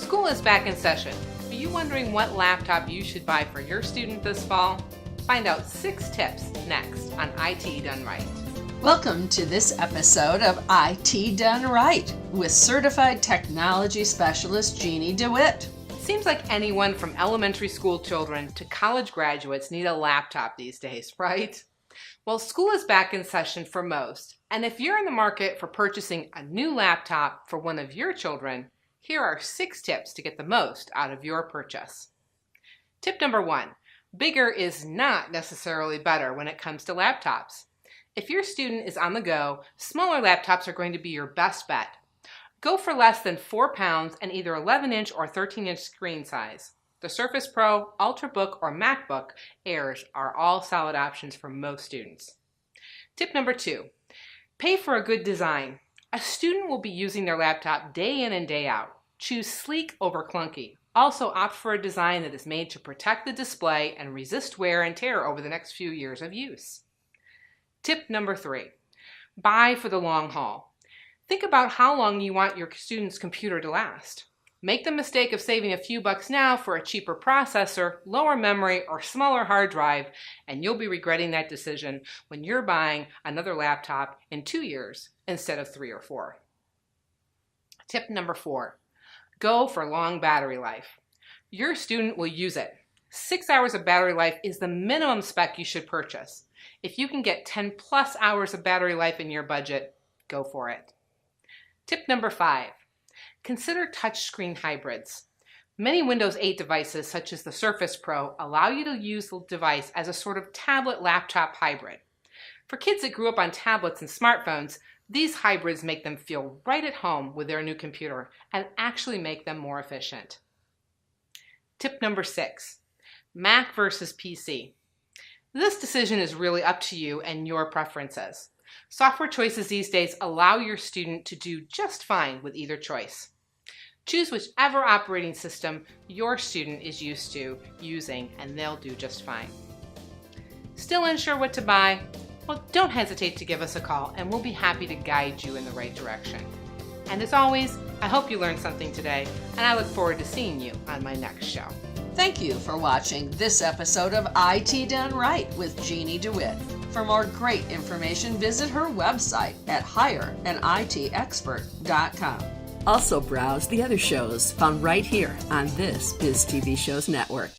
School is back in session. Are you wondering what laptop you should buy for your student this fall? Find out 6 tips next on IT Done Right. Welcome to this episode of IT Done Right with certified technology specialist Jeannie DeWitt. Seems like anyone from elementary school children to college graduates need a laptop these days, right? Well, school is back in session for most, and if you're in the market for purchasing a new laptop for one of your children, here are 6 tips to get the most out of your purchase. Tip number 1, bigger is not necessarily better when it comes to laptops. If your student is on the go, smaller laptops are going to be your best bet. Go for less than 4 pounds and either 11-inch or 13-inch screen size. The Surface Pro, Ultrabook, or MacBook Airs are all solid options for most students. Tip number 2, pay for a good design. A student will be using their laptop day in and day out. Choose sleek over clunky. Also opt for a design that is made to protect the display and resist wear and tear over the next few years of use. Tip number 3, buy for the long haul. Think about how long you want your student's computer to last. Make the mistake of saving a few bucks now for a cheaper processor, lower memory, or smaller hard drive, and you'll be regretting that decision when you're buying another laptop in 2 years instead of 3 or 4. Tip number 4, go for long battery life. Your student will use it. 6 hours of battery life is the minimum spec you should purchase. If you can get 10 plus hours of battery life in your budget, go for it. Tip number 5, consider touchscreen hybrids. Many Windows 8 devices, such as the Surface Pro, allow you to use the device as a sort of tablet-laptop hybrid. For kids that grew up on tablets and smartphones, these hybrids make them feel right at home with their new computer and actually make them more efficient. Tip number 6, Mac versus PC. This decision is really up to you and your preferences. Software choices these days allow your student to do just fine with either choice. Choose whichever operating system your student is used to using and they'll do just fine. Still unsure what to buy? Well, don't hesitate to give us a call and we'll be happy to guide you in the right direction. And as always, I hope you learned something today and I look forward to seeing you on my next show. Thank you for watching this episode of IT Done Right with Jeannie DeWitt. For more great information, visit her website at hireanitexpert.com. Also browse the other shows found right here on this Biz TV Shows Network.